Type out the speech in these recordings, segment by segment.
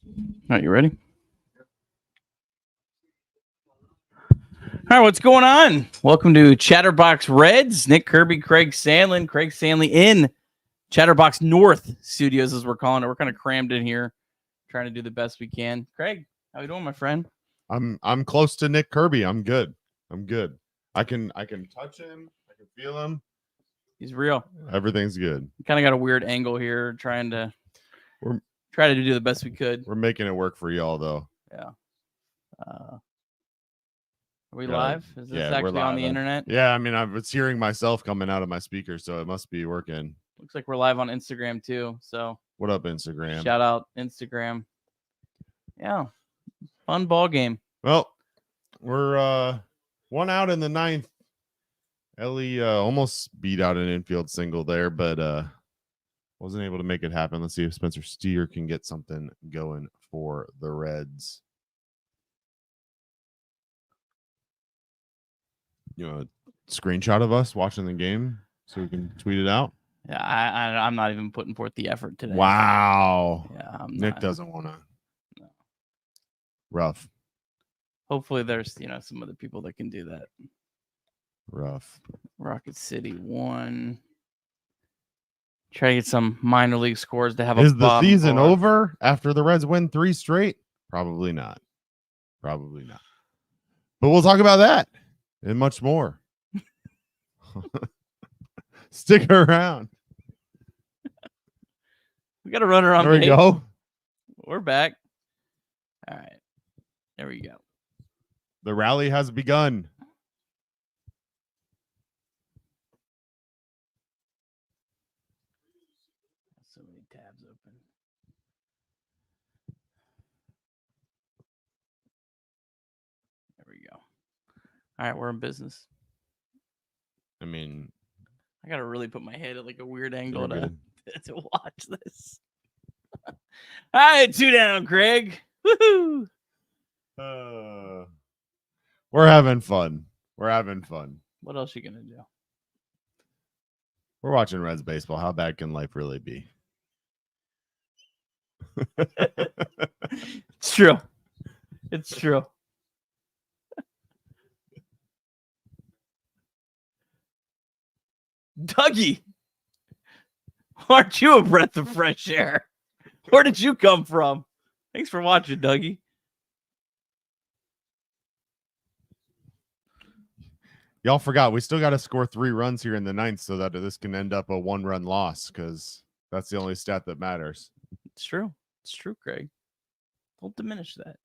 All right, you ready? All right, what's going on? Welcome to Chatterbox Reds. Nick Kirby, Craig Sandlin. Craig Sandlin in Chatterbox North Studios, as we're calling it. We're kind of crammed in here, trying to do the best we can. Craig, how you doing, my friend? I'm close to Nick Kirby. I'm good. I can touch him. I can feel him. He's real. Everything's good. Kind of got a weird angle here, trying to do the best we could. We're making it work for y'all, though. Yeah. Are we live? Is this we're actually live on the internet? Yeah, I mean, I was hearing myself coming out of my speaker, so it must be working. Looks like we're live on Instagram too. So what up, Instagram? Shout out Instagram. Yeah, fun ball game. Well, we're 1 out in the 9th. Ellie almost beat out an infield single there, but wasn't able to make it happen. Let's see if Spencer Steer can get something going for the Reds. You know, a screenshot of us watching the game so we can tweet it out. Yeah, I'm not even putting forth the effort today. Wow. Yeah, Nick doesn't want to. No. Rough. Hopefully there's, some other people that can do that. Rough. Rocket City 1. Try to get some minor league scores to have Is the season over after the Reds win 3 straight? Probably not. But we'll talk about that and much more. Stick around. We got a runner on. There we go. We're back. All right. There we go. The rally has begun. So many tabs open. There we go. All right, we're in business. I mean, I gotta really put my head at like a weird angle to watch this. All right, 2 down, Craig. Woohoo! We're having fun. What else you gonna do? We're watching Reds baseball. How bad can life really be? It's true. Dougie, aren't you a breath of fresh air? Where did you come from? Thanks for watching, Dougie. Y'all forgot we still got to score 3 runs here in the 9th so that this can end up a 1-run loss, because that's the only stat that matters. It's true, Craig. Don't diminish that.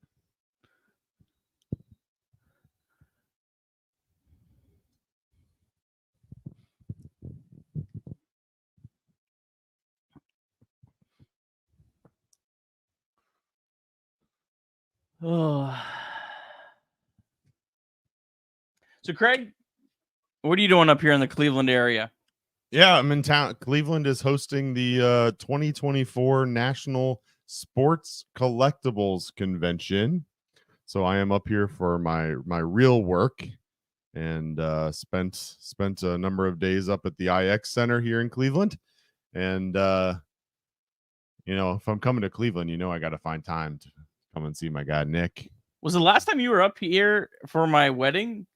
Oh. So, Craig, what are you doing up here in the Cleveland area? Yeah, I'm in town. Cleveland is hosting the 2024 National Sports Collectibles Convention. So I am up here for my real work, and spent a number of days up at the IX Center here in Cleveland. And if I'm coming to Cleveland, I got to find time to come and see my guy Nick. Was the last time you were up here for my wedding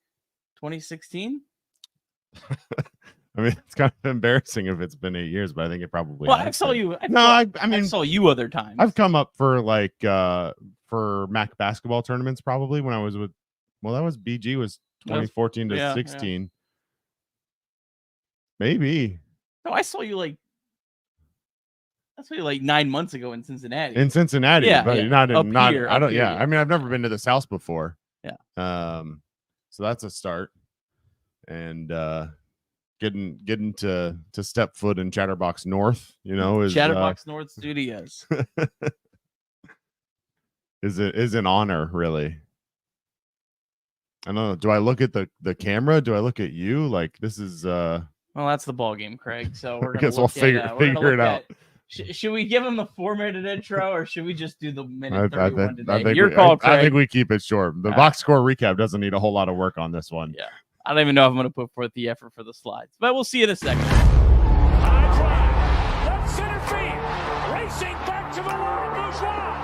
2016? I mean, it's kind of embarrassing if it's been 8 years, but I think it probably. Well, I saw you. I saw you other times. I've come up for for MAC basketball tournaments probably when I was with. Well, that was BG was 2014 to 16. Yeah. Maybe. No, I saw you like 9 months ago in Cincinnati. Yeah, but not here. I don't. Here, yeah, I mean, I've never been to this house before. Yeah. So that's a start, and getting to step foot in Chatterbox North, is Chatterbox North Studios. is an honor, really. I don't know. Do I look at the camera? Do I look at you? Like this is well, that's the ball game, Craig. So we're gonna guess we'll figure it out. Should we give him the 4-minute intro, or should we just do the minute 31 today? I think Your call, Craig. I think we keep it short. The box score recap doesn't need a whole lot of work on this one. Yeah. I don't even know if I'm going to put forth the effort for the slides, but we'll see in a second. High drive, left center field, racing back to the line, Bourgeois.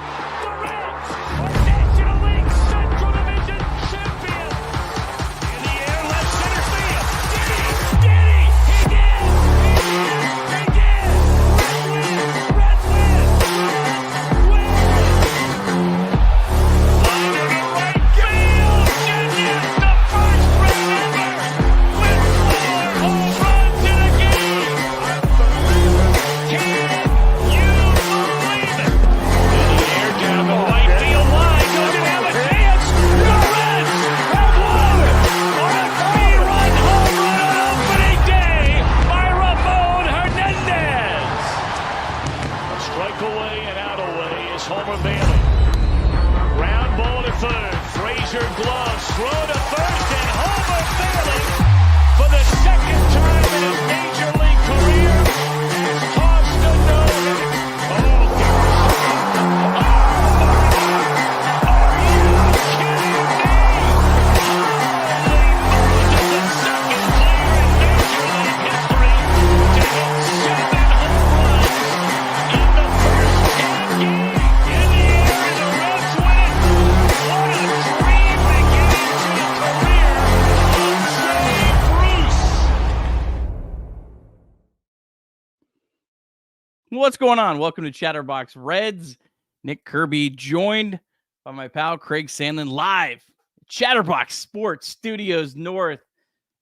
What's going on? Welcome to Chatterbox Reds. Nick Kirby joined by my pal Craig Sandlin live. Chatterbox Sports Studios North,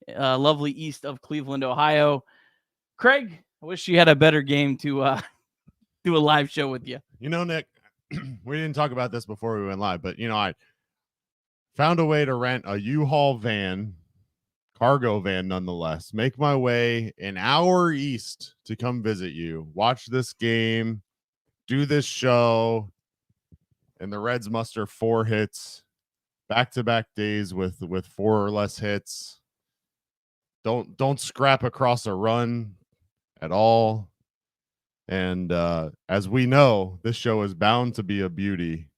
lovely east of Cleveland, Ohio. Craig, I wish you had a better game to do a live show with you. You know, Nick, we didn't talk about this before we went live, but, I found a way to rent a U-Haul van, cargo van nonetheless, make my way an hour east to come visit you, watch this game, do this show, and the Reds muster 4 hits, back-to-back days with 4 or less hits. Don't scrap across a run at all. And as we know, this show is bound to be a beauty,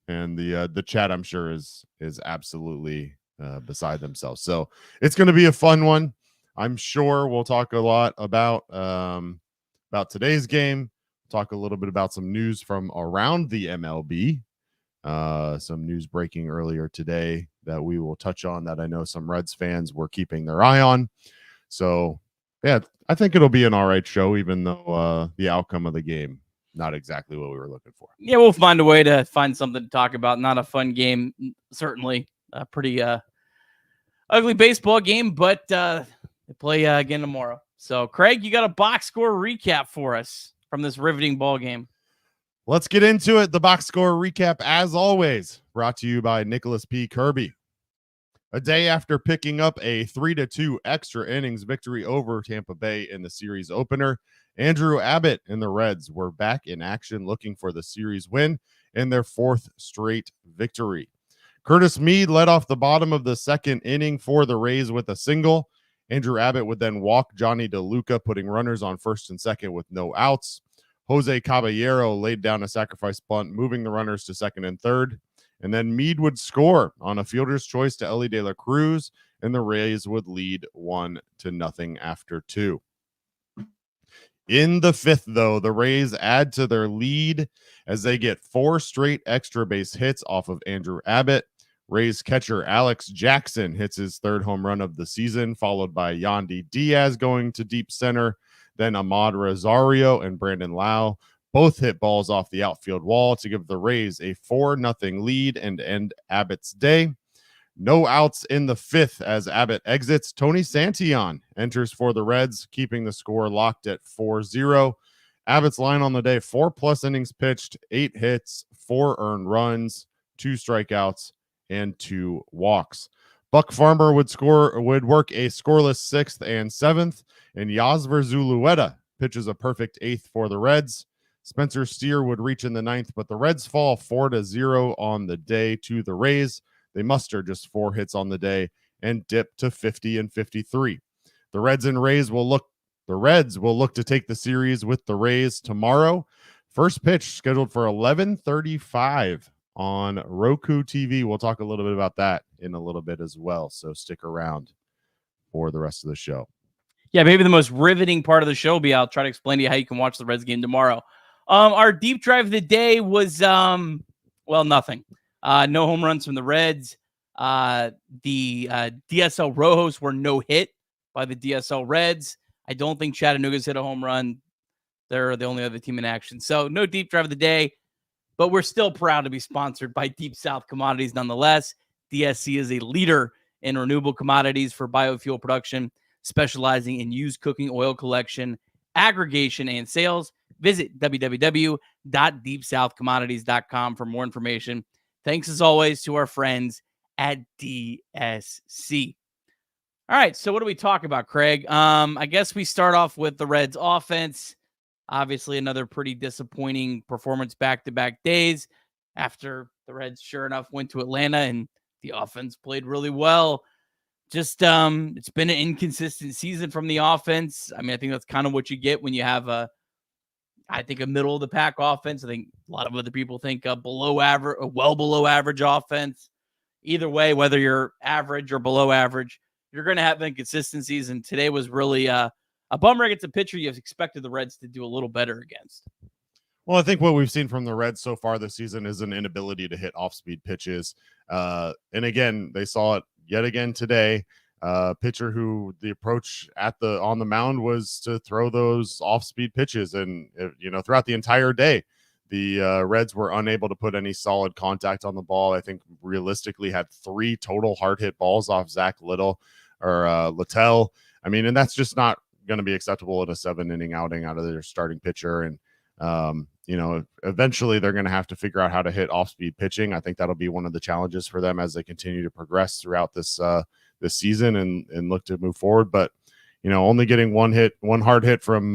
and the chat, I'm sure, is absolutely beside themselves. So it's going to be a fun one. I'm sure we'll talk a lot about today's game. Talk a little bit about some news from around the MLB. Some news breaking earlier today that we will touch on that I know some Reds fans were keeping their eye on. So yeah, I think it'll be an all right show, even though the outcome of the game, not exactly what we were looking for. Yeah, we'll find a way to find something to talk about. Not a fun game, certainly. A pretty ugly baseball game, but they play again tomorrow. So, Craig, you got a box score recap for us from this riveting ball game. Let's get into it. The box score recap, as always, brought to you by Nicholas P. Kirby. A day after picking up a 3-2 extra innings victory over Tampa Bay in the series opener, Andrew Abbott and the Reds were back in action looking for the series win and their 4th straight victory. Curtis Mead led off the bottom of the 2nd inning for the Rays with a single. Andrew Abbott would then walk Johnny DeLuca, putting runners on 1st and 2nd with no outs. Jose Caballero laid down a sacrifice bunt, moving the runners to 2nd and 3rd. And then Mead would score on a fielder's choice to Elly De La Cruz, and the Rays would lead 1-0 after 2. In the 5th, though, the Rays add to their lead as they get 4 straight extra base hits off of Andrew Abbott. Rays catcher Alex Jackson hits his 3rd home run of the season, followed by Yandy Diaz going to deep center. Then Ahmad Rosario and Brandon Lau both hit balls off the outfield wall to give the Rays a 4-0 lead and end Abbott's day. No outs in the 5th as Abbott exits. Tony Santillan enters for the Reds, keeping the score locked at 4-0. Abbott's line on the day, 4+ innings pitched, 8 hits, 4 earned runs, 2 strikeouts, and 2 walks. Buck Farmer would work a scoreless 6th and 7th, and Yasver Zulueta pitches a perfect 8th for the Reds. Spencer Steer would reach in the 9th, but the Reds fall 4-0 on the day to the Rays. They muster just 4 hits on the day and dip to 50 and 53. The Reds will look to take the series with the Rays tomorrow. First pitch scheduled for 11:35 on Roku TV. We'll talk a little bit about that in a little bit as well, so stick around for the rest of the show. Yeah, maybe the most riveting part of the show will be I'll try to explain to you how you can watch the Reds game tomorrow. Our deep drive of the day was, nothing. No home runs from the Reds. The DSL Rojos were no hit by the DSL Reds. I don't think Chattanooga's hit a home run. They're the only other team in action. So no deep drive of the day, but we're still proud to be sponsored by Deep South Commodities nonetheless. DSC is a leader in renewable commodities for biofuel production, specializing in used cooking oil collection, aggregation, and sales. Visit www.deepsouthcommodities.com for more information. Thanks, as always, to our friends at DSC. All right, so what do we talk about, Craig? I guess we start off with the Reds offense. Obviously, another pretty disappointing performance back-to-back days after the Reds, sure enough, went to Atlanta and the offense played really well. Just it's been an inconsistent season from the offense. I mean, I think that's kind of what you get when you have a middle of the pack offense. I think a lot of other people think a below average, a well below average offense. Either way, whether you're average or below average, you're going to have inconsistencies. And today was really a bummer against a pitcher you've expected the Reds to do a little better against. Well, I think what we've seen from the Reds so far this season is an inability to hit off-speed pitches. And again, they saw it yet again today. pitcher who the approach on the mound was to throw those off-speed pitches, and throughout the entire day, the Reds were unable to put any solid contact on the ball. I think realistically had 3 total hard hit balls off Zack Littell or Littell. I mean, and that's just not going to be acceptable in a 7-inning outing out of their starting pitcher. And eventually they're going to have to figure out how to hit off-speed pitching. I think that'll be one of the challenges for them as they continue to progress throughout this season and look to move forward. But only getting one hard hit from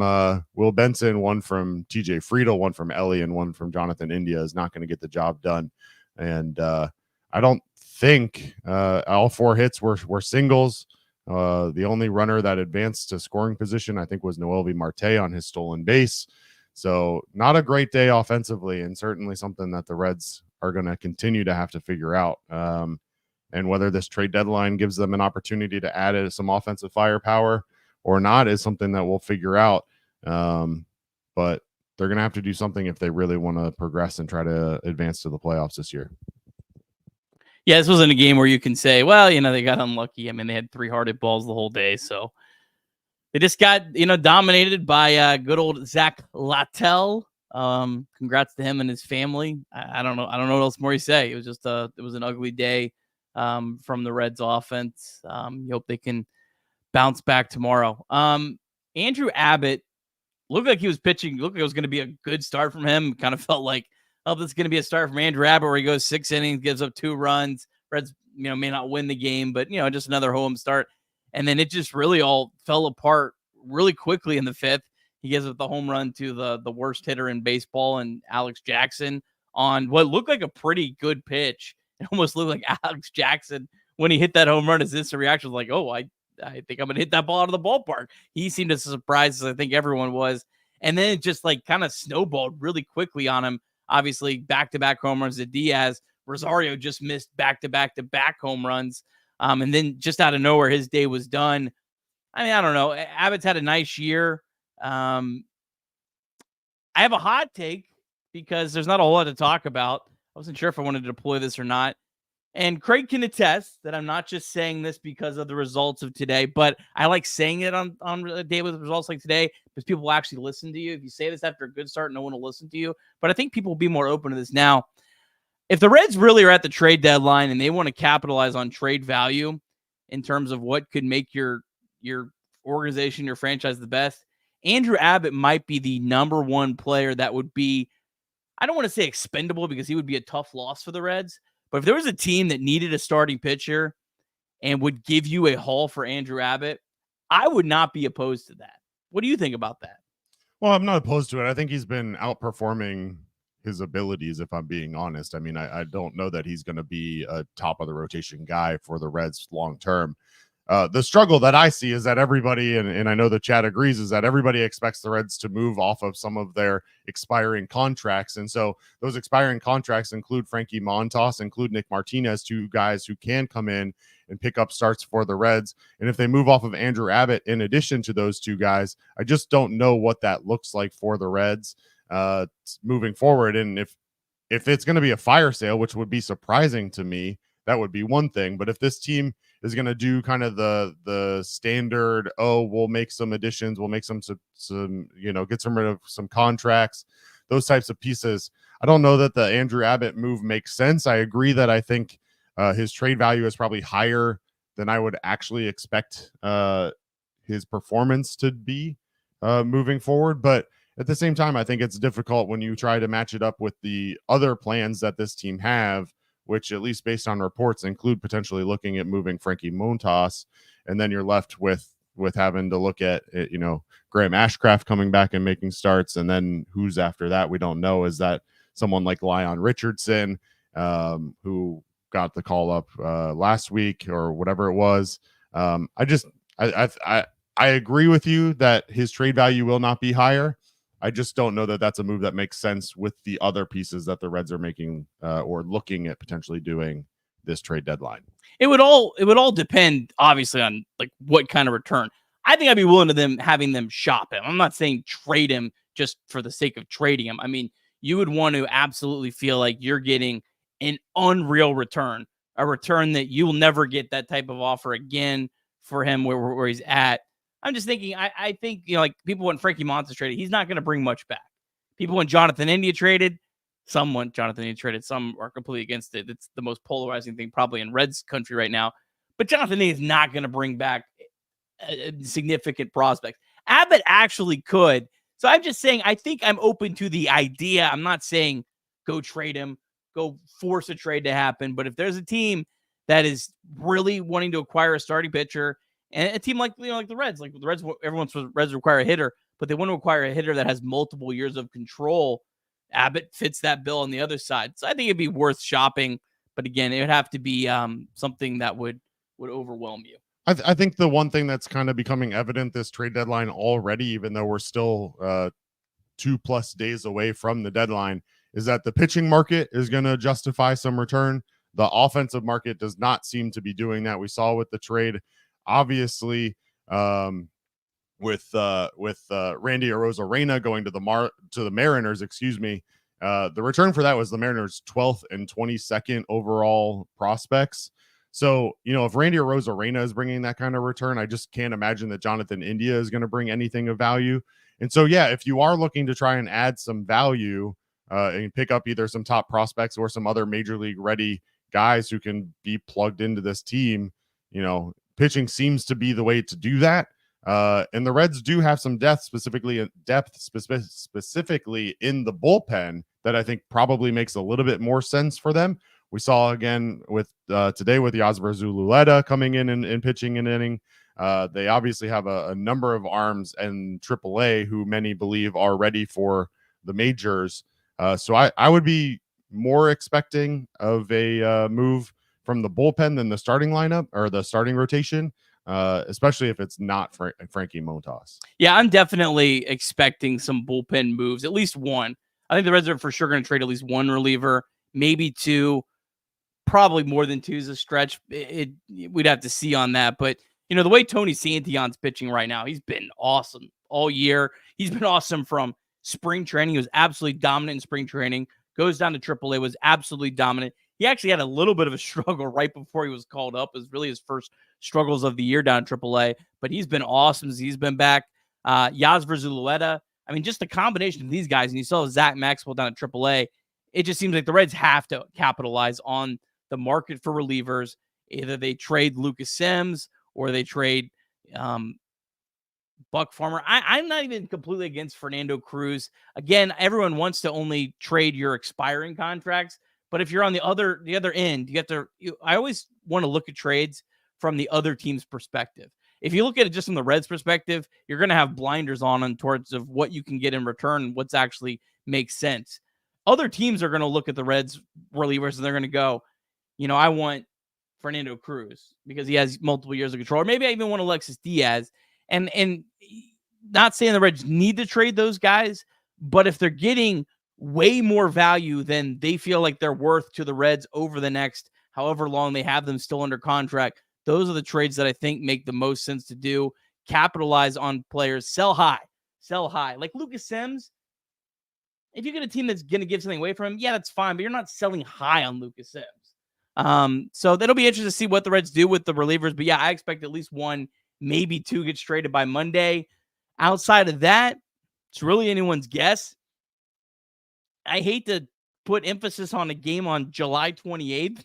Will Benson, one from TJ Friedel, one from Ellie, and one from Jonathan India is not going to get the job done. And I don't think all 4 hits were singles. The only runner that advanced to scoring position, I think, was Noelvi Marte on his stolen base. So not a great day offensively, and certainly something that the Reds are going to continue to have to figure out. And whether this trade deadline gives them an opportunity to add some offensive firepower or not is something that we'll figure out. But they're going to have to do something if they really want to progress and try to advance to the playoffs this year. Yeah, this wasn't a game where you can say, well, they got unlucky. I mean, they had 3 hard hit balls the whole day. So they just got, dominated by good old Zack Littell. Congrats to him and his family. I don't know what else more you say. It was just it was an ugly day from the Reds offense. You hope they can bounce back tomorrow. Andrew Abbott looked like he was pitching. Looked like it was going to be a good start from him. Kind of felt like, oh, this is going to be a start from Andrew Abbott where he goes 6 innings, gives up 2 runs. Reds, may not win the game, but, just another home start. And then it just really all fell apart really quickly in the 5th. He gives up the home run to the worst hitter in baseball and Alex Jackson on what looked like a pretty good pitch. It almost looked like Alex Jackson, when he hit that home run, his instant reaction was like, oh, I think I'm going to hit that ball out of the ballpark. He seemed as surprised as I think everyone was. And then it just kind of snowballed really quickly on him. Obviously, back-to-back home runs to Diaz. Rosario just missed back-to-back home runs. And then just out of nowhere, his day was done. I mean, I don't know. Abbott's had a nice year. I have a hot take because there's not a whole lot to talk about. I wasn't sure if I wanted to deploy this or not. And Craig can attest that I'm not just saying this because of the results of today, but I like saying it on a day with results like today because people will actually listen to you. If you say this after a good start, no one will listen to you. But I think people will be more open to this now. If the Reds really are at the trade deadline and they want to capitalize on trade value in terms of what could make your organization, your franchise the best, Andrew Abbott might be the number 1 player that would be, I don't want to say expendable because he would be a tough loss for the Reds. But if there was a team that needed a starting pitcher and would give you a haul for Andrew Abbott, I would not be opposed to that. What do you think about that? Well, I'm not opposed to it. I think he's been outperforming his abilities, if I'm being honest. I mean, I don't know that he's going to be a top of the rotation guy for the Reds long term. The struggle that I see is that everybody, and I know the chat agrees, is that everybody expects the Reds to move off of some of their expiring contracts. And so those expiring contracts include Frankie Montas, include Nick Martinez, 2 guys who can come in and pick up starts for the Reds. And if they move off of Andrew Abbott, in addition to those 2 guys, I just don't know what that looks like for the Reds moving forward. And if it's going to be a fire sale, which would be surprising to me, that would be one thing. But if this team is going to do kind of the standard, we'll make some additions, we'll make some get some rid of some contracts, those types of pieces, I don't know that the Andrew Abbott move makes sense. I agree that I think his trade value is probably higher than I would actually expect his performance to be moving forward. But at the same time, I think it's difficult when you try to match it up with the other plans that this team have, which, at least based on reports, include potentially looking at moving Frankie Montas. And then you're left with having to look at, Graham Ashcraft coming back and making starts. And then who's after that? We don't know. Is that someone like Leon Richardson, who got the call up last week or whatever it was? I agree with you that his trade value will not be higher. I just don't know that that's a move that makes sense with the other pieces that the Reds are making or looking at potentially doing this trade deadline. It would all depend, obviously, on what kind of return. I think I'd be willing to having them shop him. I'm not saying trade him just for the sake of trading him. I mean, you would want to absolutely feel like you're getting an unreal return, a return that you'll never get that type of offer again for him where he's at. I'm just thinking, I think, like people want Frankie Montas traded. He's not going to bring much back. People want Jonathan India traded. Some want Jonathan India traded. Some are completely against it. It's the most polarizing thing probably in Reds country right now. But Jonathan India is not going to bring back significant prospects. Abbott actually could. So I'm just saying, I think I'm open to the idea. I'm not saying go trade him, go force a trade to happen. But if there's a team that is really wanting to acquire a starting pitcher, and a team like the Reds, everyone wants Reds require a hitter, but they want to acquire a hitter that has multiple years of control. Abbott fits that bill on the other side. So I think it'd be worth shopping. But again, it would have to be something that would overwhelm you. I think the one thing that's kind of becoming evident this trade deadline already, even though we're still 2+ days away from the deadline, is that the pitching market is going to justify some return. The offensive market does not seem to be doing that. We saw with the trade, obviously, with Randy Arozarena going to the Mariners, the return for that was the Mariners' 12th and 22nd overall prospects. So, if Randy Arozarena is bringing that kind of return, I just can't imagine that Jonathan India is going to bring anything of value. And so, yeah, if you are looking to try and add some value and pick up either some top prospects or some other major league ready guys who can be plugged into this team, pitching seems to be the way to do that. And the Reds do have some depth specifically in the bullpen that I think probably makes a little bit more sense for them. We saw again with today with Yasser Zululeta coming in and pitching an inning. They obviously have a number of arms in AAA who many believe are ready for the majors. So I would be more expecting of a move from the bullpen than the starting lineup or the starting rotation, especially if it's not Frankie Montas. Yeah, I'm definitely expecting some bullpen moves, at least one. I think the Reds are for sure going to trade at least one reliever, maybe two. Probably more than two is a stretch. We'd have to see on that. But, the way Tony Santillan's pitching right now, he's been awesome all year. He's been awesome from spring training. He was absolutely dominant in spring training. Goes down to AAA, was absolutely dominant. He actually had a little bit of a struggle right before he was called up. It was really his first struggles of the year down at AAA. But he's been awesome since he's been back. Yasser Zululeta. I mean, just the combination of these guys, and you saw Zack Maxwell down at AAA, it just seems like the Reds have to capitalize on the market for relievers. Either they trade Lucas Sims or they trade Buck Farmer. I'm not even completely against Fernando Cruz. Again, everyone wants to only trade your expiring contracts, but if you're on the other end, I always want to look at trades from the other team's perspective. If you look at it just from the Reds' perspective, you're going to have blinders on towards of what you can get in return and what's actually makes sense. Other teams are going to look at the Reds relievers and they're going to go, I want Fernando Cruz because he has multiple years of control. Or maybe I even want Alexis Diaz. And not saying the Reds need to trade those guys, but if they're getting way more value than they feel like they're worth to the Reds over the next however long they have them still under contract, those are the trades that I think make the most sense to do. Capitalize on players. Sell high. Like Lucas Sims, if you get a team that's going to give something away from him, yeah, that's fine, but you're not selling high on Lucas Sims. So that'll be interesting to see what the Reds do with the relievers. But yeah, I expect at least one, maybe two gets traded by Monday. Outside of that, it's really anyone's guess. I hate to put emphasis on a game on July 28th,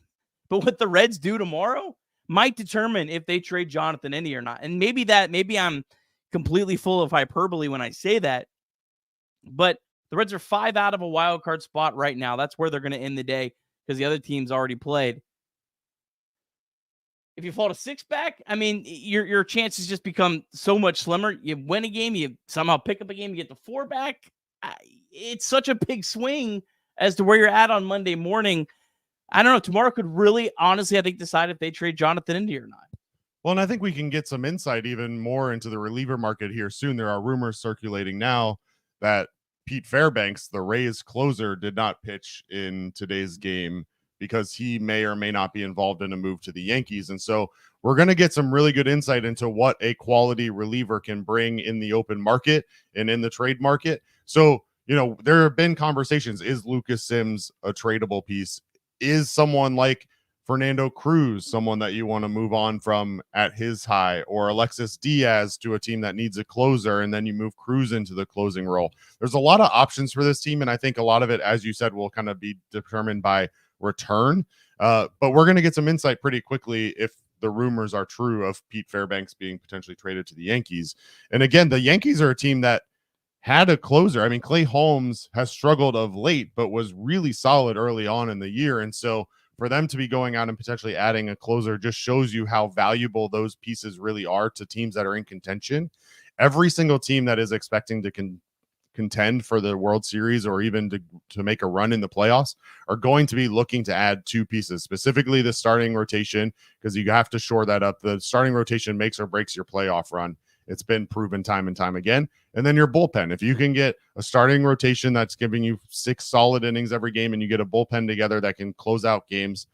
but what the Reds do tomorrow might determine if they trade Jonathan India or not. And maybe I'm completely full of hyperbole when I say that, but the Reds are 5 out of a wild card spot right now. That's where they're going to end the day because the other team's already played. If you fall to 6 back, I mean, your chances just become so much slimmer. You win a game, you somehow pick up a game, you get to 4 back. It's such a big swing as to where you're at on Monday morning. I don't know. Tomorrow could really, honestly, I think, decide if they trade Jonathan India or not. Well, and I think we can get some insight even more into the reliever market here soon. There are rumors circulating now that Pete Fairbanks, the Rays closer, did not pitch in today's game because he may or may not be involved in a move to the Yankees. And so we're going to get some really good insight into what a quality reliever can bring in the open market and in the trade market. So, there have been conversations. Is Lucas Sims a tradable piece? Is someone like Fernando Cruz, someone that you want to move on from at his high, or Alexis Diaz to a team that needs a closer, and then you move Cruz into the closing role. There's a lot of options for this team, and I think a lot of it, as you said, will kind of be determined by return. But we're going to get some insight pretty quickly if the rumors are true of Pete Fairbanks being potentially traded to the Yankees. And again, the Yankees are a team that had a closer. I mean, Clay Holmes has struggled of late, but was really solid early on in the year. And so for them to be going out and potentially adding a closer just shows you how valuable those pieces really are to teams that are in contention. Every single team that is expecting to contend for the World Series or even to make a run in the playoffs are going to be looking to add two pieces, specifically the starting rotation, because you have to shore that up. The starting rotation makes or breaks your playoff run. It's been proven time and time again. And then your bullpen. If you can get a starting rotation that's giving you 6 solid innings every game and you get a bullpen together that can close out games,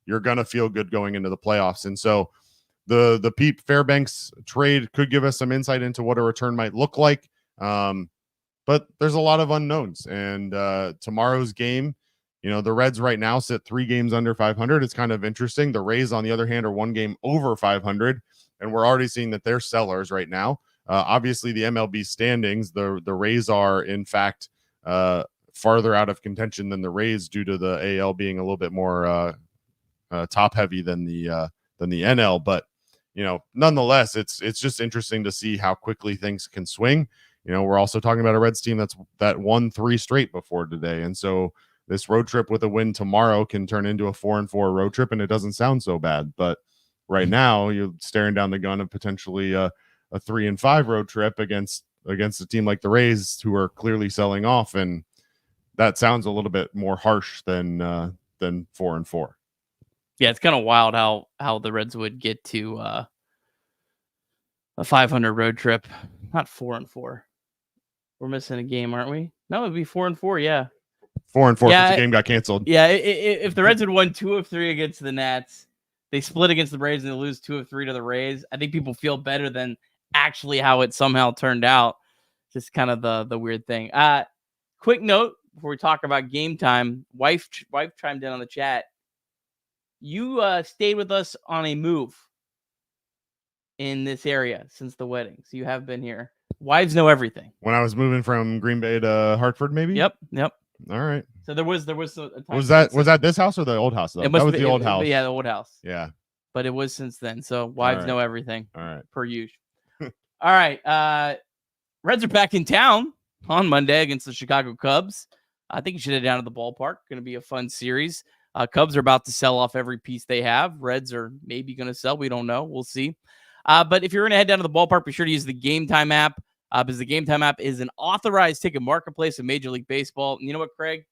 you're going to feel good going into the playoffs. And so the Pete Fairbanks trade could give us some insight into what a return might look like. But there's a lot of unknowns. And tomorrow's game, you know, the Reds right now sit 3 games under 500. It's kind of interesting. The Rays, on the other hand, are 1 game over 500. And we're already seeing that they're sellers right now. Obviously, the MLB standings, the Rays are, in fact, farther out of contention than the Rays due to the AL being a little bit more top-heavy than the NL. But, you know, nonetheless, it's just interesting to see how quickly things can swing. You know, we're also talking about a Reds team that won 3 straight before today. And so this road trip with a win tomorrow can turn into a 4-4 road trip, and it doesn't sound so bad. But right now, you're staring down the gun of potentially a 3-5 road trip against a team like the Rays, who are clearly selling off, and that sounds a little bit more harsh than 4-4. Yeah, it's kind of wild how the Reds would get to a 500 road trip, not 4-4. We're missing a game, aren't we? No, it'd be 4-4. Yeah, 4-4. Yeah, because the game got canceled. Yeah, if the Reds had won 2 of 3 against the Nats, they split against the Braves and they lose 2 of 3 to the Rays, I think people feel better than actually how it somehow turned out. Just kind of the weird thing. Quick note before we talk about game time. Wife chimed in on the chat. You stayed with us on a move in this area since the wedding, so you have been here. Wives know everything. When I was moving from Green Bay to Hartford, maybe. Yep. All right. So there was a time was that this house or the old house though? That was the old house. Yeah, the old house. Yeah. But it was since then. So wives know everything. All right. Per usual. All right. Reds are back in town on Monday against the Chicago Cubs. I think you should head down to the ballpark. Going to be a fun series. Cubs are about to sell off every piece they have. Reds are maybe going to sell. We don't know. We'll see. But if you're going to head down to the ballpark, be sure to use the Game Time app. Because the Game Time app is an authorized ticket marketplace of Major League Baseball. And you know what, Craig?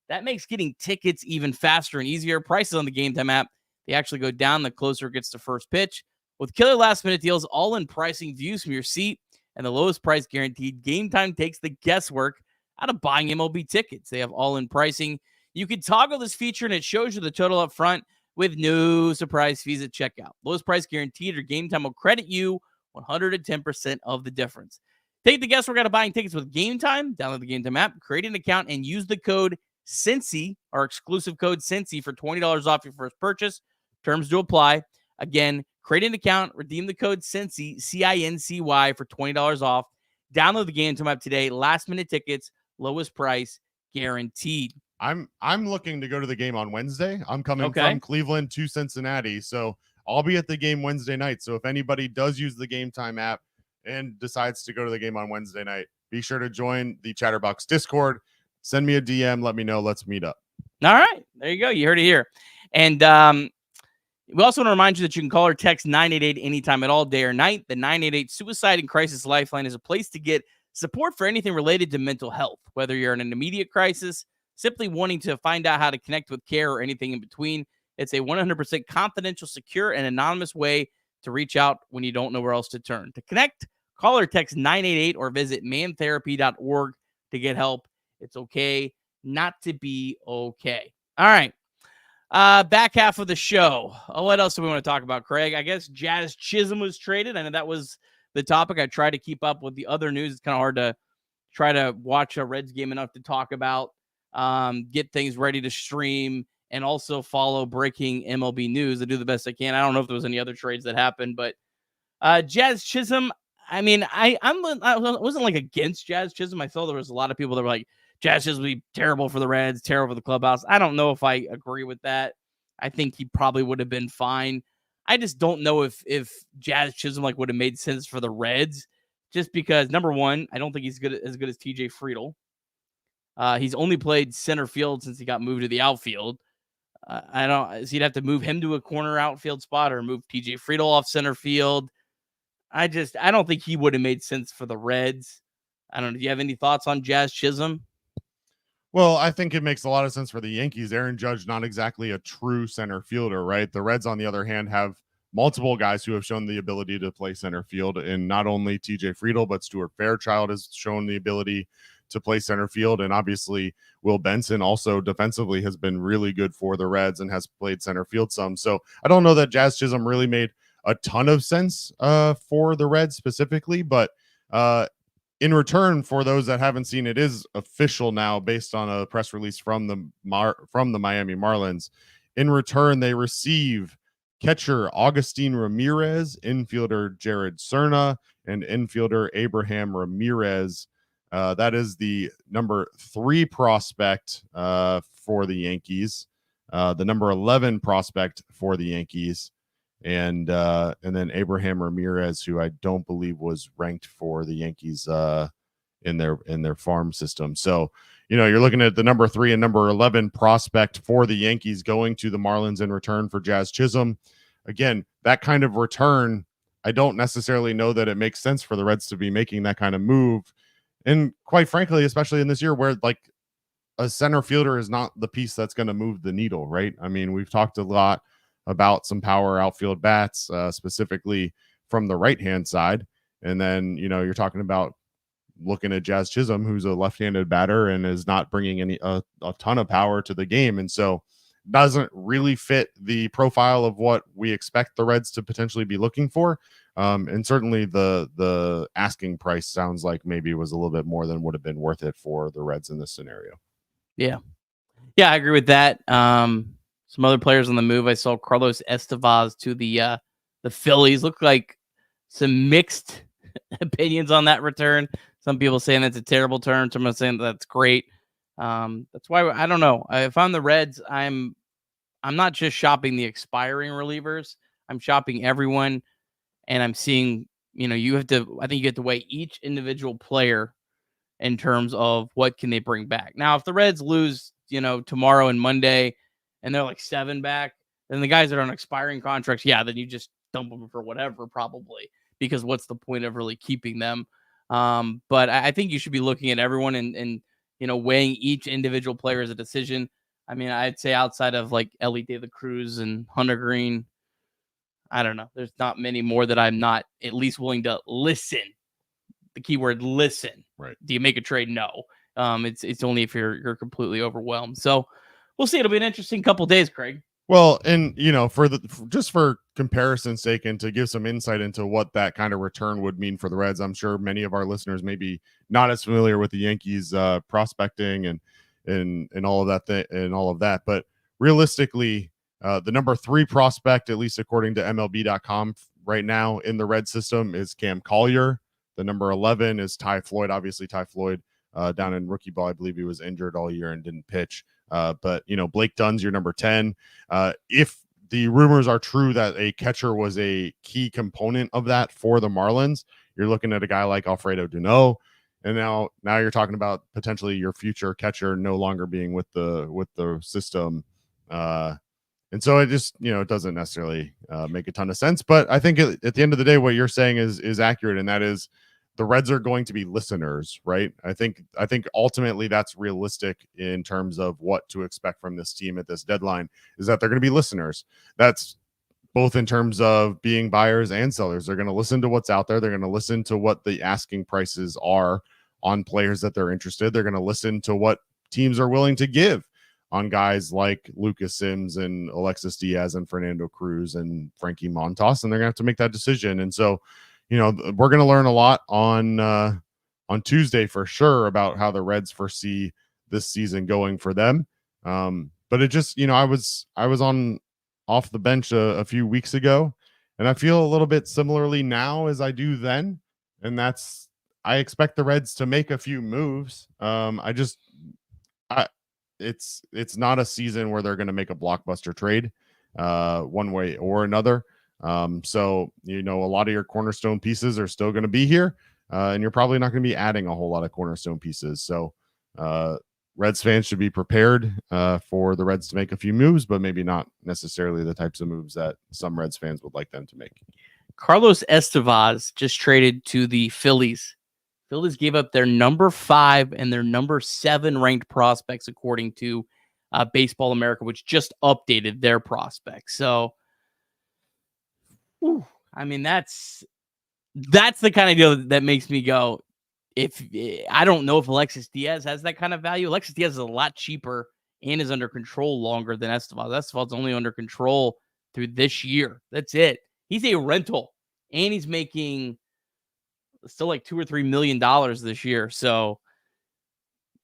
That makes getting tickets even faster and easier. Prices on the Game Time app, they actually go down the closer it gets to first pitch. With killer last-minute deals, all-in pricing, views from your seat, and the lowest price guaranteed, Game Time takes the guesswork out of buying MLB tickets. They have all-in pricing. You can toggle this feature, and it shows you the total up front with no surprise fees at checkout. Lowest price guaranteed, or Game Time will credit you 110% of the difference. Take the guesswork out of buying tickets with Game Time. Download the Game Time app, create an account, and use the code Cincy, our exclusive code Cincy, for $20 off your first purchase. Terms do apply. Again, create an account, redeem the code Cincy, C-I-N-C-Y, for $20 off. Download the Game Time app today. Last minute tickets, lowest price guaranteed. I'm looking to go to the game on Wednesday. I'm coming from Cleveland to Cincinnati, so I'll be at the game Wednesday night. So if anybody does use the Game Time app and decides to go to the game on Wednesday night, be sure to join the Chatterbox Discord. Send me a DM. Let me know. Let's meet up. All right. There you go. You heard it here. And we also want to remind you that you can call or text 988 anytime at all, day or night. The 988 Suicide and Crisis Lifeline is a place to get support for anything related to mental health, whether you're in an immediate crisis, simply wanting to find out how to connect with care, or anything in between. It's a 100% confidential, secure, and anonymous way to reach out when you don't know where else to turn. To connect, call or text 988 or visit mantherapy.org to get help. It's okay not to be okay. All right. Back half of the show. What else do we want to talk about, Craig? I guess Jazz Chisholm was traded. I know that was the topic. I tried to keep up with the other news. It's kind of hard to try to watch a Reds game enough to talk about, get things ready to stream and also follow breaking MLB news. I do the best I can. I don't know if there was any other trades that happened, but Jazz Chisholm, I mean, I wasn't like against Jazz Chisholm. I thought there was a lot of people that were like, Jazz Chisholm would be terrible for the Reds, terrible for the clubhouse. I don't know if I agree with that. I think he probably would have been fine. I just don't know if Jazz Chisholm like would have made sense for the Reds, just because number one, I don't think he's as good as TJ Friedl. He's only played center field since he got moved to the outfield. I don't. So you'd have to move him to a corner outfield spot or move TJ Friedl off center field. I don't think he would have made sense for the Reds. I don't know. Do you have any thoughts on Jazz Chisholm? Well, I think it makes a lot of sense for the Yankees. Aaron Judge, not exactly a true center fielder, right? The Reds, on the other hand, have multiple guys who have shown the ability to play center field, and not only TJ Friedl, but Stuart Fairchild has shown the ability to play center field, and obviously Will Benson also defensively has been really good for the Reds and has played center field some. So I don't know that Jazz Chisholm really made a ton of sense for the Reds specifically, but in return, for those that haven't seen, it is official now based on a press release from the Miami Marlins. In return, they receive catcher Agustin Ramirez, infielder Jared Cerna, and infielder Abraham Ramirez. That is the number 3 prospect for the Yankees, the number 11 prospect for the Yankees, and then Abraham Ramirez, who I don't believe was ranked for the Yankees in their farm system. So, you're looking at the number 3 and number 11 prospect for the Yankees going to the Marlins in return for Jazz Chisholm. Again, that kind of return, I don't necessarily know that it makes sense for the Reds to be making that kind of move. And quite frankly, especially in this year where like a center fielder is not the piece that's going to move the needle, right? I mean, we've talked a lot about some power outfield bats, specifically from the right-hand side. And then, you're talking about looking at Jazz Chisholm, who's a left-handed batter and is not bringing a ton of power to the game. And so doesn't really fit the profile of what we expect the Reds to potentially be looking for. And certainly the asking price sounds like maybe it was a little bit more than would have been worth it for the Reds in this scenario. Yeah, I agree with that. Some other players on the move. I saw Carlos Estevez to the Phillies. Looked like some mixed opinions on that return. Some people saying that's a terrible turn. Some are saying that's great. That's why I don't know. If I'm the Reds, I'm not just shopping the expiring relievers. I'm shopping everyone, and I'm seeing. I think you have to weigh each individual player in terms of what can they bring back. Now, if the Reds lose, tomorrow and Monday, and they're like 7 back, then the guys that are on expiring contracts, then you just dump them for whatever, probably, because what's the point of really keeping them? But I think you should be looking at everyone and weighing each individual player as a decision. I mean, I'd say outside of like Ellie De La Cruz and Hunter Green, I don't know. There's not many more that I'm not at least willing to listen. The keyword listen. Right. Do you make a trade? No. It's only if you're completely overwhelmed. So we'll see. It'll be an interesting couple days, Craig. Well, and just for comparison's sake and to give some insight into what that kind of return would mean for the Reds, I'm sure many of our listeners may be not as familiar with the Yankees prospecting and all of that. But realistically, the number 3 prospect, at least according to MLB.com right now in the Red system, is Cam Collier. The number 11 is Ty Floyd. Obviously, Ty Floyd down in rookie ball, I believe he was injured all year and didn't pitch. But Blake Dunn's your number 10. If the rumors are true that a catcher was a key component of that for the Marlins, you're looking at a guy like Alfredo Duno. And now you're talking about potentially your future catcher no longer being with the system. And so it just, it doesn't necessarily make a ton of sense. But I think at the end of the day, what you're saying is accurate. And that is the Reds are going to be listeners, right? I think ultimately that's realistic in terms of what to expect from this team at this deadline, is that they're going to be listeners. That's both in terms of being buyers and sellers. They're going to listen to what's out there. They're going to listen to what the asking prices are on players that they're interested. They're going to listen to what teams are willing to give on guys like Lucas Sims and Alexis Diaz and Fernando Cruz and Frankie Montas, and they're going to have to make that decision. And so, we're going to learn a lot on Tuesday for sure about how the Reds foresee this season going for them. But it just, I was on off the bench a few weeks ago, and I feel a little bit similarly now as I do then. And I expect the Reds to make a few moves. It's not a season where they're going to make a blockbuster trade, one way or another. So a lot of your cornerstone pieces are still going to be here, and you're probably not going to be adding a whole lot of cornerstone pieces. So Reds fans should be prepared for the Reds to make a few moves, but maybe not necessarily the types of moves that some Reds fans would like them to make. Carlos Estevez just traded to the Phillies. Phillies gave up their number 5 and their number 7 ranked prospects, according to Baseball America, which just updated their prospects. So, I mean, that's the kind of deal that makes me go, I don't know if Alexis Diaz has that kind of value. Alexis Diaz is a lot cheaper and is under control longer than Estevez. Estevez is only under control through this year. That's it. He's a rental, and he's making still like $2 or $3 million this year. So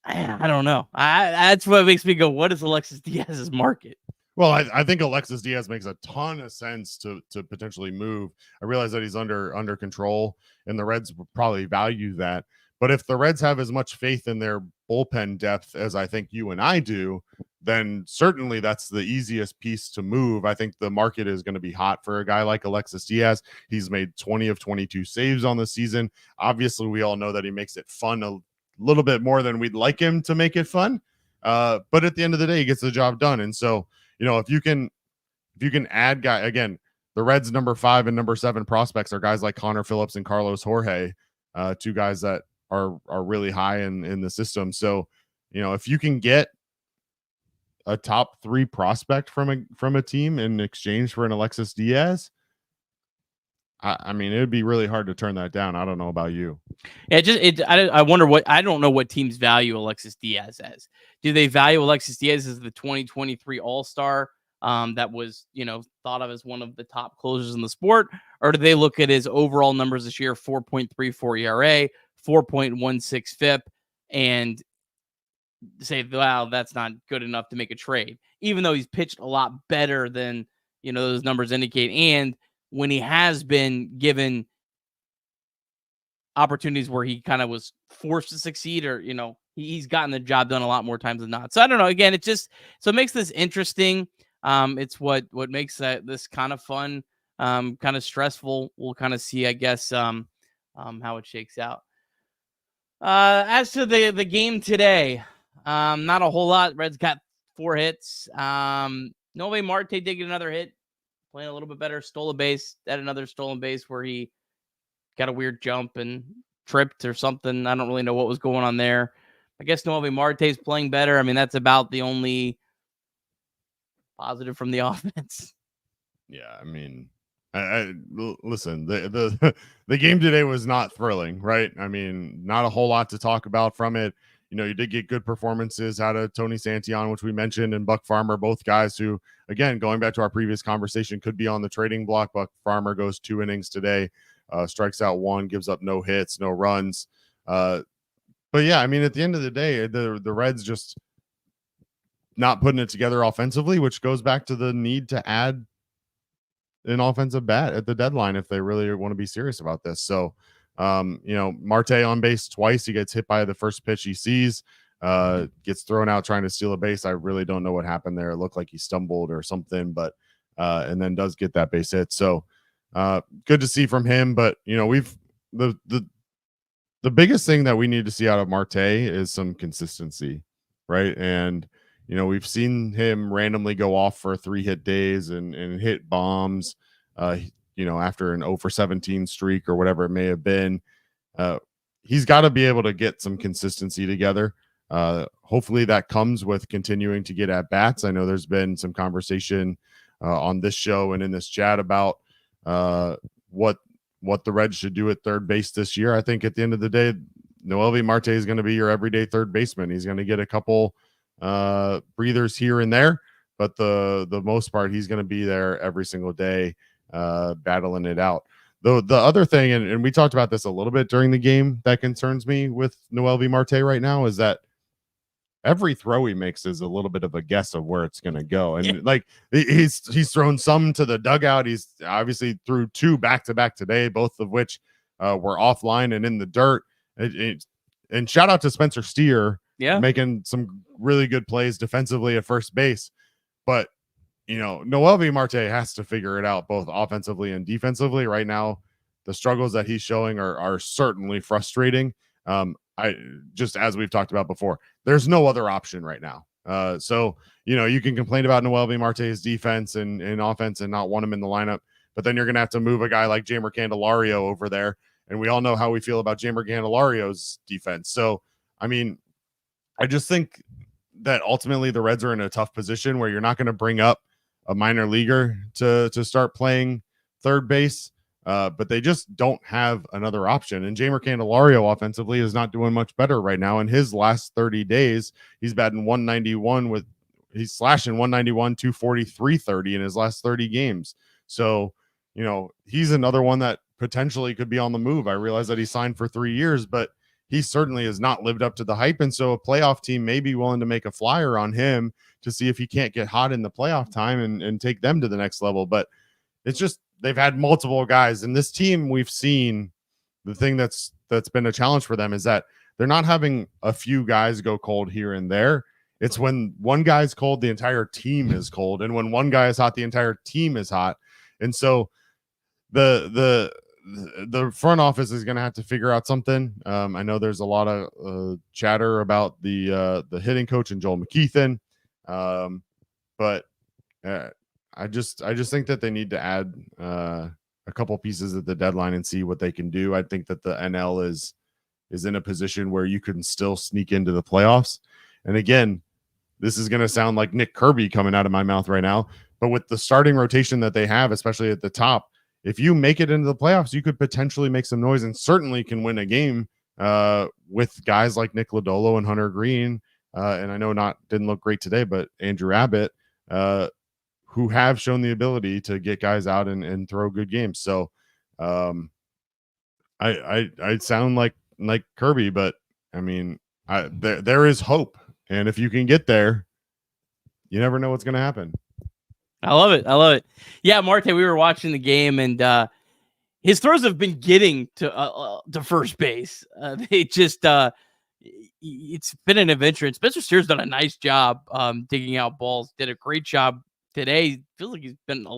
I don't know. That's what makes me go, what is Alexis Diaz's market? Well, I think Alexis Diaz makes a ton of sense to potentially move. I realize that he's under control, and the Reds would probably value that. But if the Reds have as much faith in their bullpen depth as I think you and I do, then certainly that's the easiest piece to move. I think the market is going to be hot for a guy like Alexis Diaz. He's made 20 of 22 saves on the season. Obviously, we all know that he makes it fun a little bit more than we'd like him to make it fun. But at the end of the day, he gets the job done. And so, if you can add guy again, the Reds number 5 and number 7 prospects are guys like Connor Phillips and Carlos Jorge, 2 guys that are really high in the system. So, if you can get a top 3 prospect from a team in exchange for an Alexis Diaz, I mean, it would be really hard to turn that down. I don't know about you. Yeah, I wonder I don't know what teams value Alexis Diaz as. Do they value Alexis Diaz as the 2023 All-Star that was, thought of as one of the top closers in the sport? Or do they look at his overall numbers this year, 4.34 ERA, 4.16 FIP, and say, wow, that's not good enough to make a trade, even though he's pitched a lot better than, those numbers indicate. And when he has been given opportunities where he kind of was forced to succeed, or, he's gotten the job done a lot more times than not. So I don't know. Again, it makes this interesting. It's what makes this kind of fun, kind of stressful. We'll kind of see, I guess, how it shakes out. As to the game today, not a whole lot. Reds got 4 hits. Noe Marte did get another hit, playing a little bit better. Stole a base, had another stolen base where he got a weird jump and tripped or something. I don't really know what was going on there. I guess Noe Marte's playing better. I mean, that's about the only positive from the offense. Yeah, I mean, listen, the game today was not thrilling, right? I mean, not a whole lot to talk about from it. You did get good performances out of Tony Santillan, which we mentioned, and Buck Farmer, both guys who, again, going back to our previous conversation, could be on the trading block. Buck Farmer goes 2 innings today, strikes out 1, gives up no hits, no runs. But yeah, I mean, at the end of the day, the Reds just not putting it together offensively, which goes back to the need to add an offensive bat at the deadline if they really want to be serious about this. So, Marte on base twice. He gets hit by the first pitch he sees, gets thrown out trying to steal a base. I really don't know what happened there. It looked like he stumbled or something, but and then does get that base hit. So good to see from him. But we've the biggest thing that we need to see out of Marte is some consistency, right? And we've seen him randomly go off for 3-hit days and hit bombs. After an 0-for-17 streak or whatever it may have been, he's got to be able to get some consistency together. Hopefully that comes with continuing to get at bats. I know there's been some conversation on this show and in this chat about what the Reds should do at third base this year. I think at the end of the day, Noelvi Marte is going to be your everyday third baseman. He's going to get a couple breathers here and there, but the most part, he's going to be there every single day, battling it out. The other thing, and we talked about this a little bit during the game, that concerns me with Noelvi Marte right now is that every throw he makes is a little bit of a guess of where it's going to go. And like he's thrown some to the dugout. He's obviously threw 2 back-to-back today, both of which were offline and in the dirt. And shout out to Spencer Steer, making some really good plays defensively at first base. But Noelvi Marte has to figure it out both offensively and defensively. Right now, the struggles that he's showing are certainly frustrating. Just as we've talked about before, there's no other option right now. So you can complain about Noelvi Marte's defense and offense and not want him in the lineup, but then you're going to have to move a guy like Jeimer Candelario over there. And we all know how we feel about Jeimer Candelario's defense. So, I mean, I just think that ultimately the Reds are in a tough position where you're not going to bring up a minor leaguer to start playing third base, but they just don't have another option. And Jeimer Candelario offensively is not doing much better right now. In his last 30 days, he's batting 191 he's slashing 191, 240, 330 in his last 30 games. So, he's another one that potentially could be on the move. I realize that he signed for 3 years, but he certainly has not lived up to the hype. And so a playoff team may be willing to make a flyer on him to see if he can't get hot in the playoff time and take them to the next level. But it's just, they've had multiple guys, and this team, we've seen the thing that's been a challenge for them is that they're not having a few guys go cold here and there. It's when one guy's cold, the entire team is cold. And when one guy is hot, the entire team is hot. And so the front office is going to have to figure out something. I know there's a lot of chatter about the hitting coach and Joel McKeithen. But I just think that they need to add a couple pieces at the deadline and see what they can do. I think that the NL is in a position where you can still sneak into the playoffs. And again, this is going to sound like Nick Kirby coming out of my mouth right now, but with the starting rotation that they have, especially at the top, if you make it into the playoffs, you could potentially make some noise and certainly can win a game with guys like Nick Lodolo and Hunter Green. And I know didn't look great today, but Andrew Abbott, who have shown the ability to get guys out and throw good games. So I sound like Kirby, but I mean, there is hope. And if you can get there, you never know what's going to happen. I love it. Yeah, Marte, we were watching the game, and his throws have been getting to first base. They just it's been an adventure. And Spencer Steer's done a nice job digging out balls. Did a great job today. Feels like he's been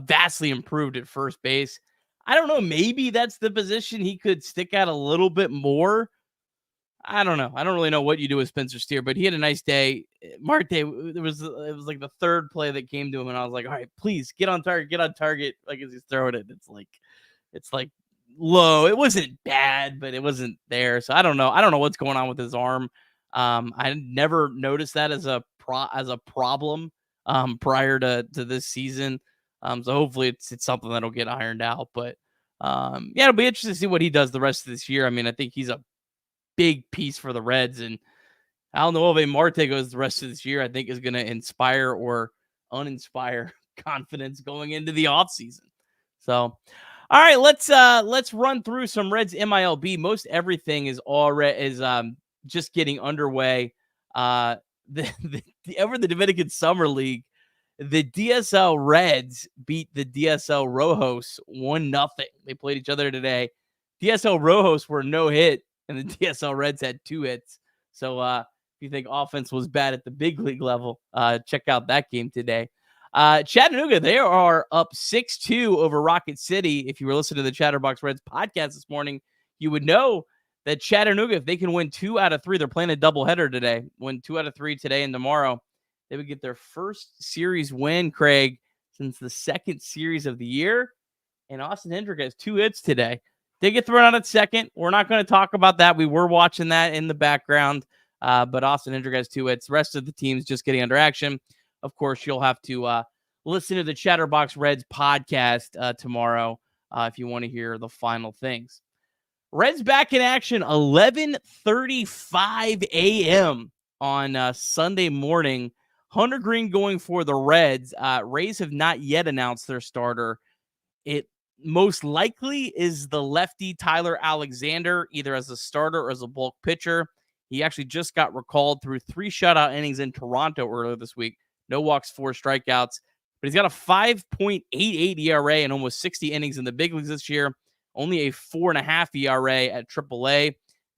vastly improved at first base. I don't know. Maybe that's the position he could stick out a little bit more. I don't know. I don't really know what you do with Spencer Steer, but he had a nice day. Marte, it was like the third play that came to him, and I was like, all right, please get on target. Like as he's throwing it, it's like low. It wasn't bad, but it wasn't there. So I don't know what's going on with his arm. I never noticed that as a problem prior to this season. So hopefully it's something that'll get ironed out. But yeah, it'll be interesting to see what he does the rest of this year. I mean, I think he's a big piece for the Reds, and I don't know if Marte goes the rest of this year, I think is going to inspire or uninspire confidence going into the offseason. So, all right, let's run through some Reds MILB. Most everything is just getting underway. Over the Dominican Summer League, the DSL Reds beat the DSL Rojos 1-0. They played each other today. DSL Rojos were no hit, and the DSL Reds had 2 hits. So if you think offense was bad at the big league level, check out that game today. Chattanooga, they are up 6-2 over Rocket City. If you were listening to the Chatterbox Reds podcast this morning, you would know that Chattanooga, if they can win 2 out of 3, they're playing a doubleheader today. Win 2 out of 3 today and tomorrow, they would get their first series win, Craig, since the second series of the year. And Austin Hendrick has 2 hits today. They get thrown out at second. We're not going to talk about that. We were watching that in the background, but Austin Hendrick has 2 hits. The rest of the team's just getting under action. Of course, you'll have to listen to the Chatterbox Reds podcast tomorrow if you want to hear the final things. Reds back in action, 11:35 a.m. on Sunday morning. Hunter Green going for the Reds. Rays have not yet announced their starter. It most likely is the lefty Tyler Alexander, either as a starter or as a bulk pitcher. He actually just got recalled through 3 shutout innings in Toronto earlier this week. No walks, 4 strikeouts. But he's got a 5.88 ERA and almost 60 innings in the big leagues this year. Only a 4.5 ERA at AAA.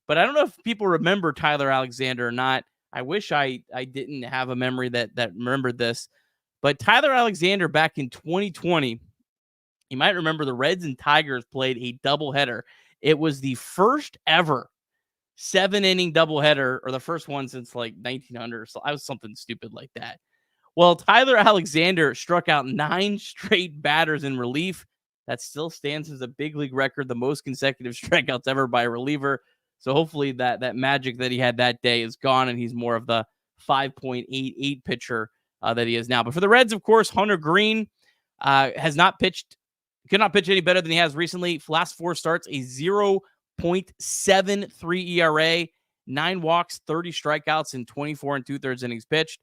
But I don't know if people remember Tyler Alexander or not. I wish I didn't have a memory that remembered this. But Tyler Alexander back in 2020, you might remember the Reds and Tigers played a doubleheader. It was the first ever 7-inning doubleheader, or the first one since like 1900. So I was something stupid like that. Well, Tyler Alexander struck out 9 straight batters in relief. That still stands as a big league record, the most consecutive strikeouts ever by a reliever. So hopefully that magic that he had that day is gone, and he's more of the 5.88 pitcher that he is now. But for the Reds, of course, Hunter Green could not pitch any better than he has recently. Last 4 starts, a 0.73 ERA, 9 walks, 30 strikeouts, and 24 2/3 innings pitched.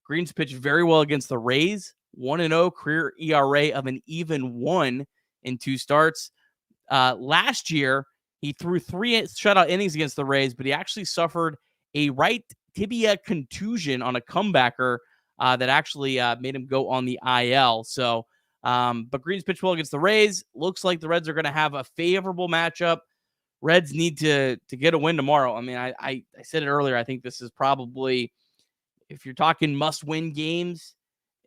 Green's pitched very well against the Rays, 1-0, career ERA of an even 1 in 2 starts. Last year, he threw 3 shutout innings against the Rays, but he actually suffered a right tibia contusion on a comebacker that actually made him go on the IL. So, but Green's pitched well against the Rays. Looks like the Reds are going to have a favorable matchup. Reds need to get a win tomorrow. I mean, I said it earlier. I think this is probably, if you're talking must-win games,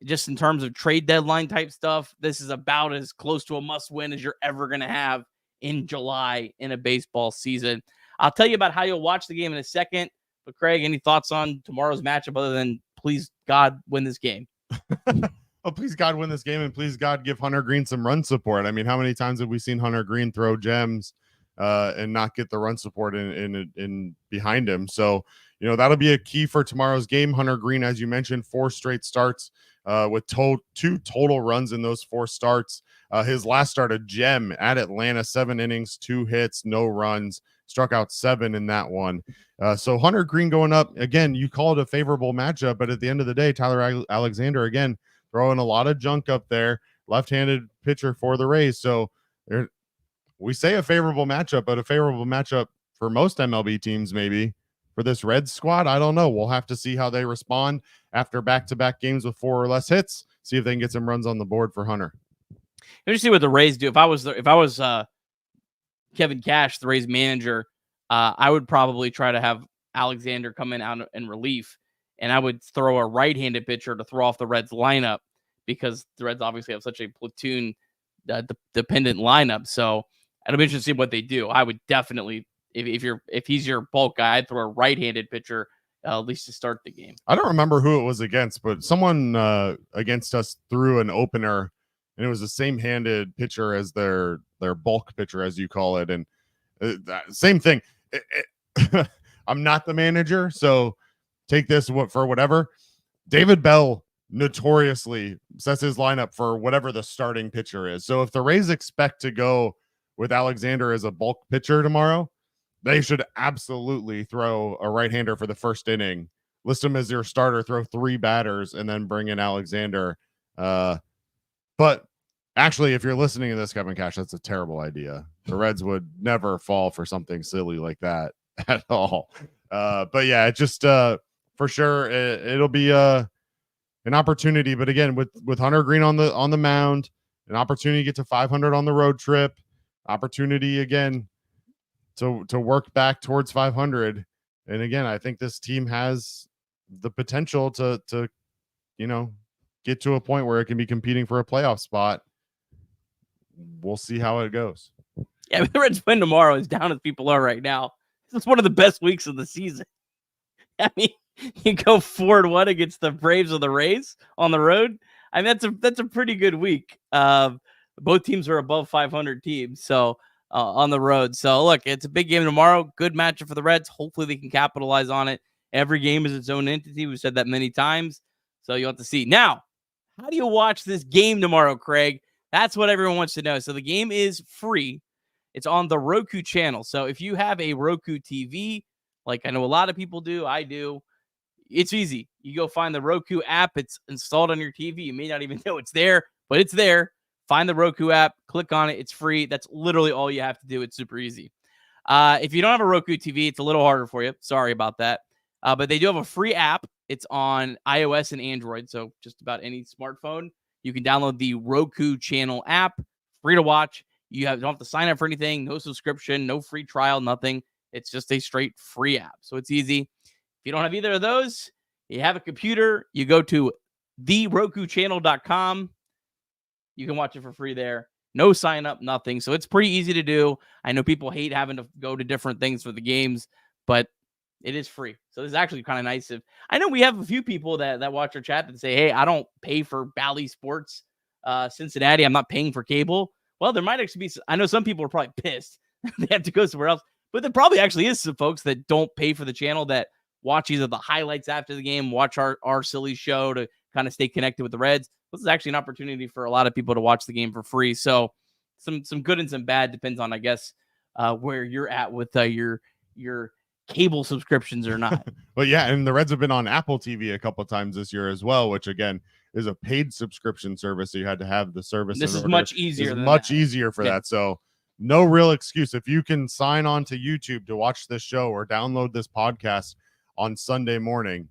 just in terms of trade deadline type stuff, this is about as close to a must-win as you're ever going to have in July in a baseball season. I'll tell you about how you'll watch the game in a second. But Craig, any thoughts on tomorrow's matchup other than please God win this game? Oh, please God win this game, and please God give Hunter Green some run support. I mean, how many times have we seen Hunter Green throw gems and not get the run support in behind him? So, that'll be a key for tomorrow's game. Hunter Green, as you mentioned, 4 straight starts with 2 total runs in those 4 starts. His last start, a gem at Atlanta, 7 innings, 2 hits, no runs, struck out 7 in that one. So Hunter Green going up again. You call it a favorable matchup, but at the end of the day, Tyler Alexander again throwing a lot of junk up there, left-handed pitcher for the Rays. So we say a favorable matchup, but a favorable matchup for most MLB teams, maybe. For this Reds squad, I don't know. We'll have to see how they respond after back-to-back games with 4 or less hits. See if they can get some runs on the board for Hunter. Let me see what the Rays do. If I was Kevin Cash, the Rays manager, I would probably try to have Alexander come in out in relief, and I would throw a right-handed pitcher to throw off the Reds lineup, because the Reds obviously have such a platoon dependent lineup. So it'll be interesting to see what they do. I would definitely, if he's your bulk guy, I'd throw a right-handed pitcher at least to start the game. I don't remember who it was against, but someone against us threw an opener, and it was the same-handed pitcher as their bulk pitcher, as you call it, and same thing. I'm not the manager, so take this for whatever. David Bell notoriously sets his lineup for whatever the starting pitcher is. So if the Rays expect to go with Alexander as a bulk pitcher tomorrow, they should absolutely throw a right-hander for the first inning, list him as your starter, throw 3 batters, and then bring in Alexander. But actually, if you're listening to this, Kevin Cash, that's a terrible idea. The Reds would never fall for something silly like that at all. But yeah, it just for sure it'll be an opportunity. But again, with Hunter Green on the mound, an opportunity to get to 500 on the road trip, opportunity again to work back towards 500. And again, I think this team has the potential to get to a point where it can be competing for a playoff spot. We'll see how it goes. Yeah, the Reds win tomorrow, as down as people are right now. This is one of the best weeks of the season. I mean, you go 4-1 against the Braves or the Rays on the road. I mean, that's a pretty good week. Both teams are above 500 teams, so on the road. So look, it's a big game tomorrow. Good matchup for the Reds. Hopefully they can capitalize on it. Every game is its own entity. We've said that many times. So you'll have to see. Now, how do you watch this game tomorrow, Craig? That's what everyone wants to know. So the game is free. It's on the Roku channel. So if you have a Roku TV, like I know a lot of people do, I do, it's easy. You go find the Roku app. It's installed on your TV. You may not even know it's there, but it's there. Find the Roku app, click on it. It's free. That's literally all you have to do. It's super easy. If you don't have a Roku TV, it's a little harder for you. Sorry about that. But they do have a free app. It's on iOS and Android, so just about any smartphone. You can download the Roku channel app, free to watch. You don't have to sign up for anything, no subscription, no free trial, nothing. It's just a straight free app, so it's easy. If you don't have either of those, you have a computer, you go to therokuchannel.com. You can watch it for free there. No sign up, nothing. So it's pretty easy to do. I know people hate having to go to different things for the games, but it is free. So this is actually kind of nice. I know we have a few people that watch our chat that say, hey, I don't pay for Bally Sports Cincinnati. I'm not paying for cable. Well, there might actually be, I know some people are probably pissed they have to go somewhere else, but there probably actually is some folks that don't pay for the channel that watch either the highlights after the game, watch our silly show to kind of stay connected with the Reds. This is actually an opportunity for a lot of people to watch the game for free. So some good and some bad, depends on, I guess, where you're at with your cable subscriptions or not. Well, yeah, and the Reds have been on Apple TV a couple times this year as well, which again is a paid subscription service. So you had to have the service. This is much easier. Easier for that. So no real excuse. If you can sign on to YouTube to watch this show or download this podcast on Sunday morning,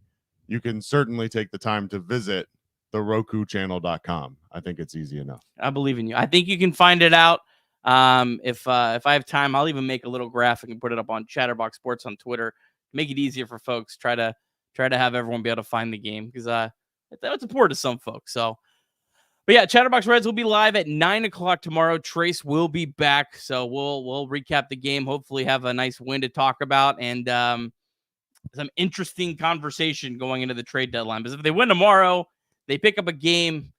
you can certainly take the time to visit therokuchannel.com. I think it's easy enough. I believe in you. I think you can find it out. If I have time, I'll even make a little graphic and put it up on Chatterbox Sports on Twitter. Make it easier for folks. Try to have everyone be able to find the game, because it's important to some folks. So, but yeah, Chatterbox Reds will be live at 9:00 tomorrow. Trace will be back, so we'll recap the game. Hopefully, have a nice win to talk about, and some interesting conversation going into the trade deadline. Because if they win tomorrow, they pick up a game.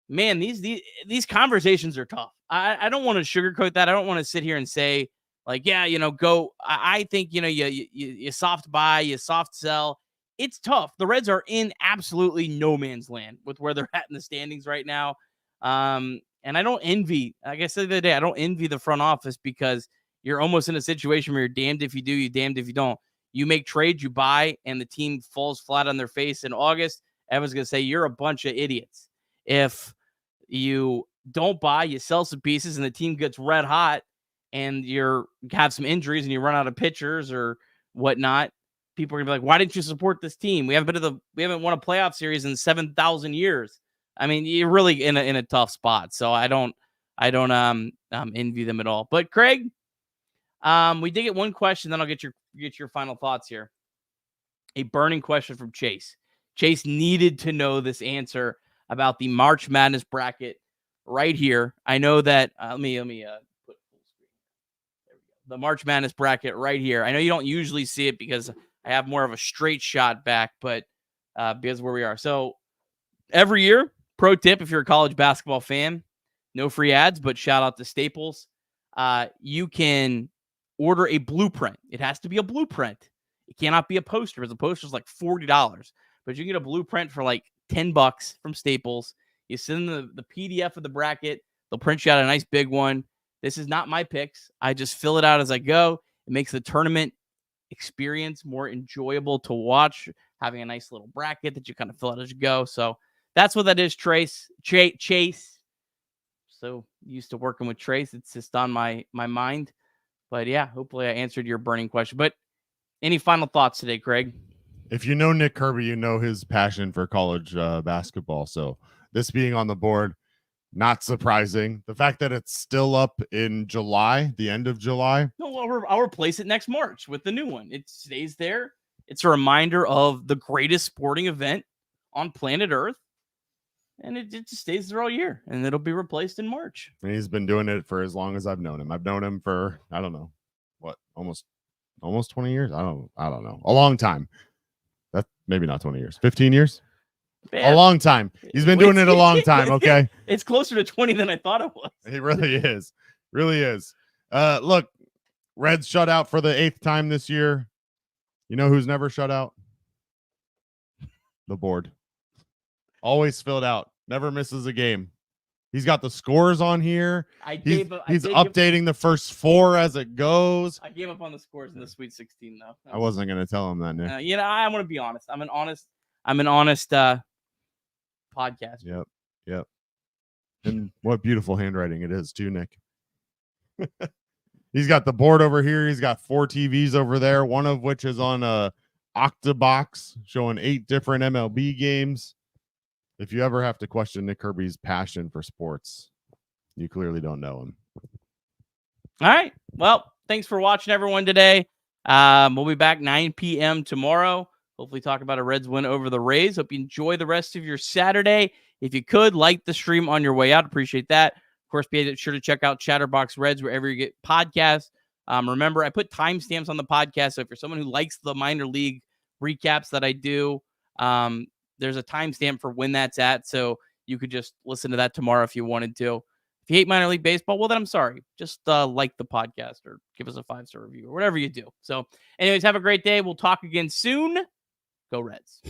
Man, these conversations are tough. I don't want to sugarcoat that. I don't want to sit here and say, like, yeah, go. I think, you soft buy, you soft sell. It's tough. The Reds are in absolutely no man's land with where they're at in the standings right now. And I don't envy, like I said the other day, I don't envy the front office, because you're almost in a situation where you're damned if you do, you're damned if you don't. You make trades, you buy, and the team falls flat on their face in August. Everyone's going to say you're a bunch of idiots. If you don't buy, you sell some pieces, and the team gets red hot, and you have some injuries, and you run out of pitchers or whatnot, people are gonna be like, "Why didn't you support this team? We haven't won a playoff series in 7,000 years." I mean, you're really in a tough spot. So I don't envy them at all. But Craig, we did get one question, then I'll get your final thoughts here. A burning question from Chase. Chase needed to know this answer about the March Madness bracket right here. I know that let me put full screen. There we go. The March Madness bracket right here. I know you don't usually see it because I have more of a straight shot back, but because of where we are. So every year, pro tip, if you're a college basketball fan, no free ads, but shout out to Staples. You can order a blueprint. It has to be a blueprint. It cannot be a poster, because a poster is like $40. But you can get a blueprint for like $10 from Staples. You send them the PDF of the bracket. They'll print you out a nice big one. This is not my picks. I just fill it out as I go. It makes the tournament experience more enjoyable to watch, having a nice little bracket that you kind of fill out as you go. So that's what that is, Chase. So used to working with Trace. It's just on my mind. But yeah, hopefully I answered your burning question. But any final thoughts today, Craig? If you know Nick Kirby, you know his passion for college basketball. So this being on the board, not surprising. The fact that it's still up in July, the end of July. No, I'll replace it next March with the new one. It stays there. It's a reminder of the greatest sporting event on planet Earth. And it just stays there all year. And it'll be replaced in March. And he's been doing it for as long as I've known him. I've known him for, I don't know, what, almost 20 years? I don't know. A long time. That maybe not 20 years. 15 years? Man, a long time. He's been doing it a long time, okay? It's closer to 20 than I thought it was. It really is. Really is. Look, Reds shut out for the 8th time this year. You know who's never shut out? The board. Always filled out. Never misses a game. He's got the scores on here. He's updating the first 4 as it goes. I gave up on the scores in the Sweet 16, though. I wasn't going to tell him that, Nick. I want to be honest. I'm an honest podcast. Yep. And what beautiful handwriting it is, too, Nick. He's got the board over here. He's got 4 TVs over there, one of which is on a Octabox showing 8 different MLB games. If you ever have to question Nick Kirby's passion for sports, you clearly don't know him. All right. Well, thanks for watching, everyone, today. We'll be back 9 p.m. tomorrow. Hopefully talk about a Reds win over the Rays. Hope you enjoy the rest of your Saturday. If you could, like the stream on your way out. Appreciate that. Of course, be sure to check out Chatterbox Reds wherever you get podcasts. Remember, I put timestamps on the podcast. So if you're someone who likes the minor league recaps that I do, there's a timestamp for when that's at. So you could just listen to that tomorrow if you wanted to. If you hate minor league baseball, well, then I'm sorry. Just like the podcast or give us a 5-star review or whatever you do. So anyways, have a great day. We'll talk again soon. Go Reds.